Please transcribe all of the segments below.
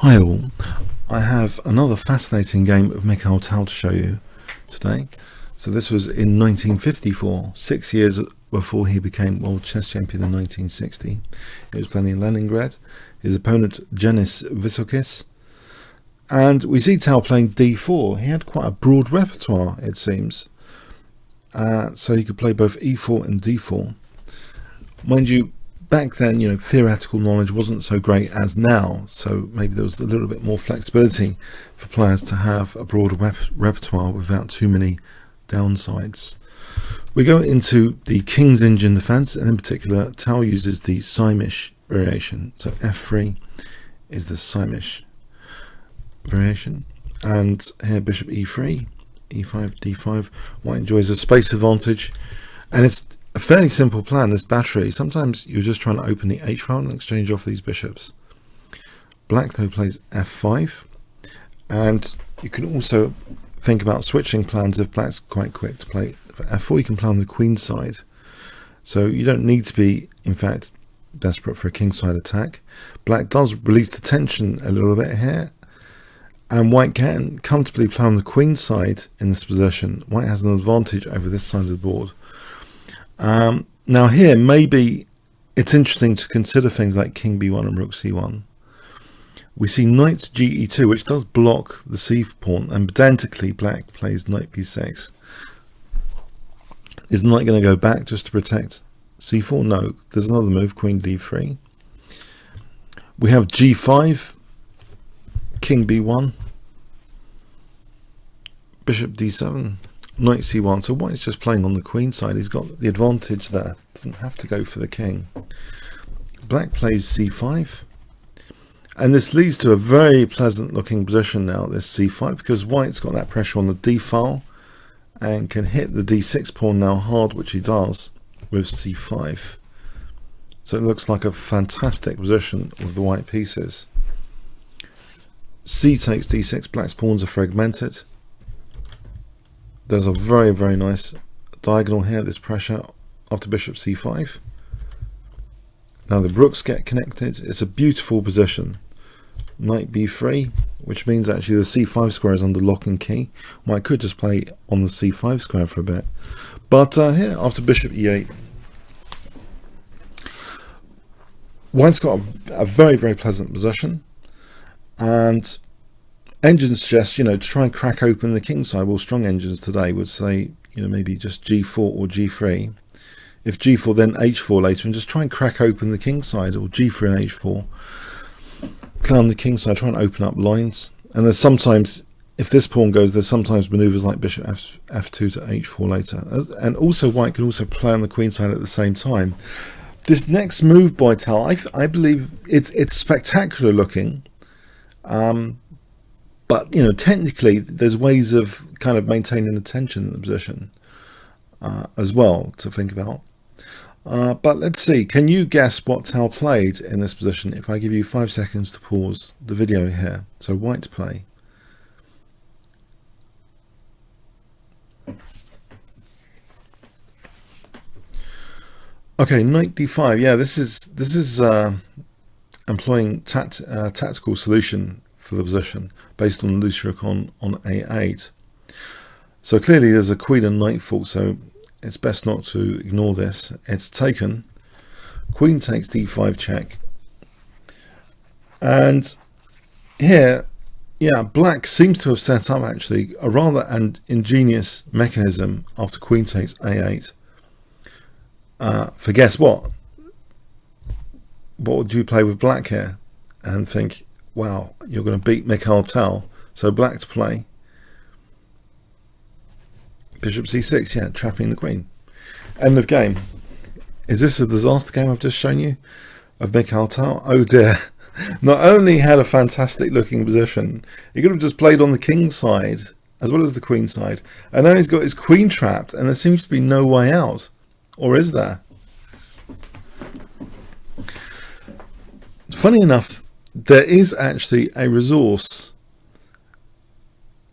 Hi all, I have another fascinating game of Mikhail Tal to show you today. So this was in 1954, 6 years before he became world chess champion in 1960. He was playing in Leningrad. His opponent, Visockiss. And we see Tal playing d4. He had quite a broad repertoire, it seems. So he could play both e4 and d4. Mind you, back then, theoretical knowledge wasn't so great as now, so maybe there was a little bit more flexibility for players to have a broader repertoire without too many downsides. We go into the King's Engine defense, and in particular, Tal uses the mÿ variation. So f3 is the mÿ variation, and here bishop e3, e5, d5. White enjoys a space advantage, and it's a fairly simple plan, this battery. Sometimes you're just trying to open the h file and exchange off these bishops. Black though plays f5, and you can also think about switching plans if black's quite quick to play for f4. You can play on the queen side, so you don't need to be, in fact, desperate for a king side attack. Black does release the tension a little bit here, and white can comfortably play on the queen side in this position. White has an advantage over this side of the board. Now here, maybe it's interesting to consider things like king b1 and rook c1. We see knight ge2, which does block the c pawn, and pedantically black plays knight b6. Is knight going to go back just to protect c4? No, there's another move, queen d3. We have g5, king b1, bishop d7, knight c1. So white's just playing on the queen side. He's got the advantage there, doesn't have to go for the king. Black plays c5, and this leads to a very pleasant looking position now, this c5, because white's got that pressure on the d file and can hit the d6 pawn now hard, which he does with c5. So it looks like a fantastic position with the white pieces. C takes d6, black's pawns are fragmented. There's a very, very nice diagonal here, this pressure after bishop c5. Now the rooks get connected. It's a beautiful position. Knight b3, which means actually the c5 square is under lock and key. White could just play on the c5 square for a bit. But here, after bishop e8, white's got a very, very pleasant position. And engines suggest, to try and crack open the king side. Well, strong engines today would say, maybe just g4 or g3. If g4, then h4 later, and just try and crack open the king side, or g3 and h4. Play on the king side, try and open up lines. And there's sometimes, if this pawn goes, there's sometimes maneuvers like bishop f2 to h4 later. And also white can also play on the queen side at the same time. This next move by Tal, I believe it's spectacular looking. But, technically, there's ways of kind of maintaining the tension in the position as well to think about. But let's see. Can you guess what Tal played in this position if I give you 5 seconds to pause the video here? So white's play. Okay, knight d5. Yeah, this is employing tactical solution for the position based on loose rook on a8. So clearly there's a queen and knight fault, so it's best not to ignore this. It's taken. Queen takes d5 check. And here, yeah, black seems to have set up actually a rather ingenious mechanism after queen takes a8. For guess what? What would you play with black here? And think, wow, you're going to beat Mikhail Tal. So black to play. Bishop c6, yeah, trapping the queen. End of game. Is this a disaster game I've just shown you of Mikhail Tal? Oh dear. Not only had a fantastic looking position, he could have just played on the king side as well as the queen side. And now he's got his queen trapped and there seems to be no way out. Or is there? Funny enough, there is actually a resource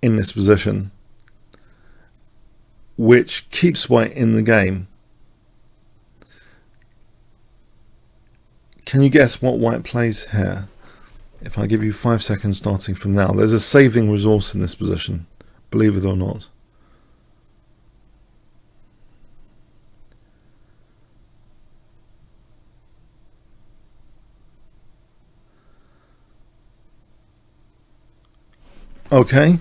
in this position which keeps white in the game. Can you guess what white plays here? if I give you 5 seconds starting from now. There's a saving resource in this position, believe it or not. Okay,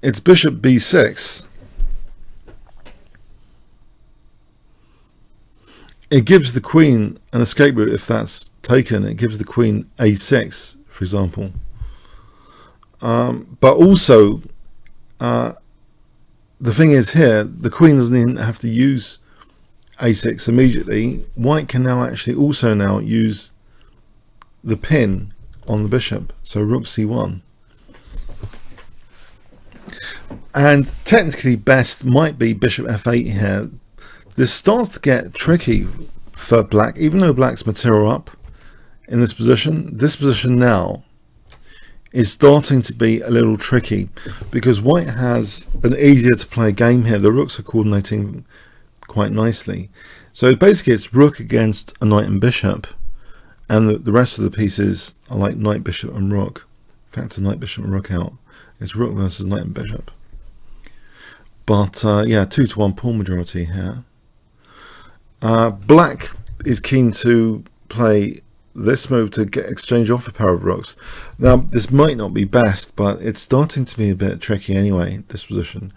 it's bishop b6. It gives the queen an escape route if that's taken. It gives the queen a6, for example. But also, the thing is here, the queen doesn't even have to use a6 immediately. White can now actually also now use the pin on the bishop, so rook c1. And technically best might be bishop f8 here. This starts to get tricky for black, even though black's material up in this position. This position now is starting to be a little tricky because white has an easier to play game here. The rooks are coordinating quite nicely. So basically it's rook against a knight and bishop, and the rest of the pieces are like knight, bishop and rook. Factor knight, bishop and rook out. It's rook versus knight and bishop. But yeah, 2-1 pawn majority here. Black is keen to play this move to exchange off a pair of rooks. Now this might not be best, but it's starting to be a bit tricky anyway, this position.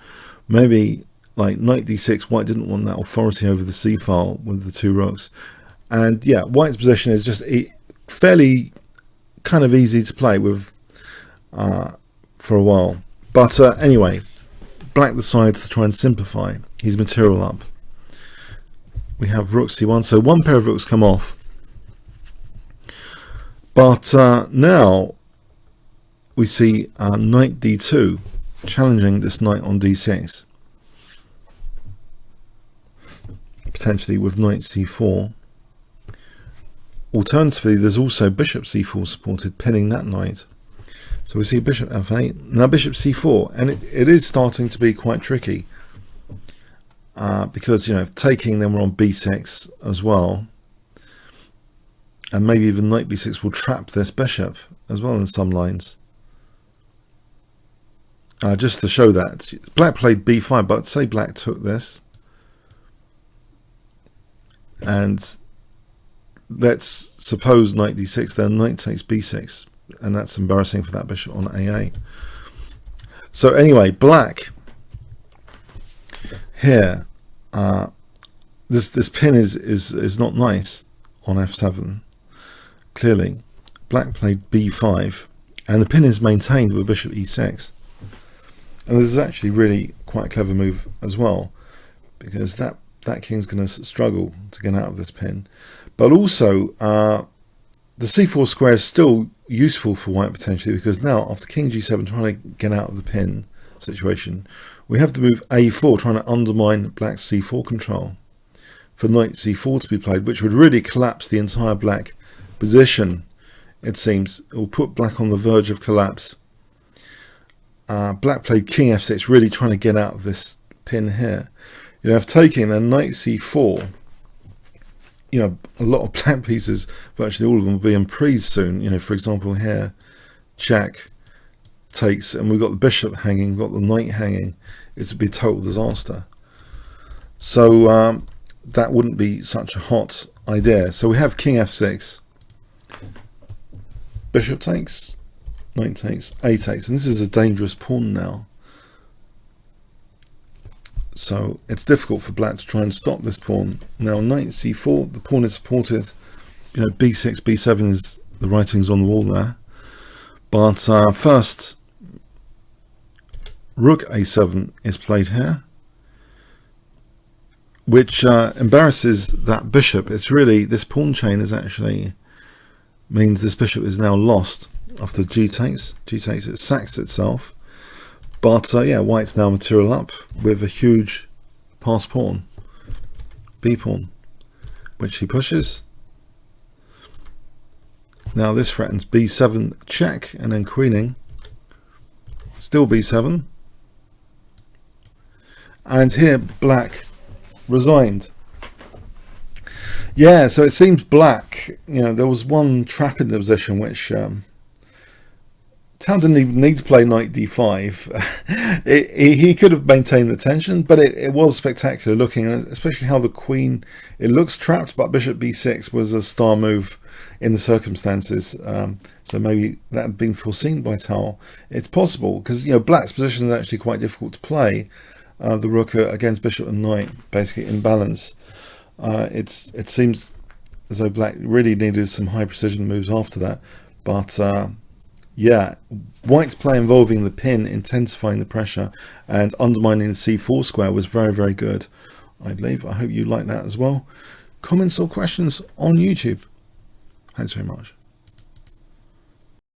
Maybe like knight d6, white didn't want that authority over the c file with the two rooks. And yeah, white's position is just fairly kind of easy to play with for a while. But anyway, black decides to try and simplify his material up. We have rook c1, so one pair of rooks come off. But now we see knight d2 challenging this knight on d6, potentially with knight c4. Alternatively, there's also bishop c4 supported, pinning that knight. So we see bishop f8, now bishop c4, and it is starting to be quite tricky. Because, you know, if taking, then we're on b6 as well, and maybe even knight b6 will trap this bishop as well in some lines. Just to show that black played b5, but say black took this, and let's suppose knight d6, then knight takes b6, and that's embarrassing for that bishop on a8. So anyway, black here, this pin is not nice on f7. Clearly, black played b5, and the pin is maintained with bishop e6. And this is actually really quite a clever move as well, because that king's going to struggle to get out of this pin. But also, the c4 square is still useful for white potentially, because now after king g7 trying to get out of the pin situation, we have the move a4 trying to undermine black's c4 control for knight c4 to be played, which would really collapse the entire black position. It seems it will put black on the verge of collapse. Black played king f6, really trying to get out of this pin here. You know, if taking, then knight c4, you know, a lot of black pieces, virtually all of them, will be imprised soon. You know, for example here, check takes, and we've got the bishop hanging, we've got the knight hanging. It would be a total disaster. So that wouldn't be such a hot idea. So we have king f6, bishop takes, knight takes, a takes, and this is a dangerous pawn now. So it's difficult for black to try and stop this pawn. Now knight c4, the pawn is supported. You know, b6, b7 is the writings on the wall there. But first, rook a7 is played here, which embarrasses that bishop. It's really, this pawn chain is actually means this bishop is now lost after g takes. It sacks itself. But yeah, white's now material up with a huge pass pawn, b pawn, which he pushes. Now this threatens b7 check, and then queening, still b7. And here black resigned. Yeah, so it seems black, you know, there was one trap in the position which Tal didn't even need to play knight d5. He could have maintained the tension, but it was spectacular looking, especially how the queen, it looks trapped, but bishop b6 was a star move in the circumstances. So maybe that had been foreseen by Tal. It's possible, because, you know, black's position is actually quite difficult to play. The rook against bishop and knight, basically in balance. It seems as though black really needed some high precision moves after that, but yeah, white's play involving the pin, intensifying the pressure and undermining the c4 square was very, very good, I believe. I hope you like that as well. Comments or questions on YouTube. Thanks very much.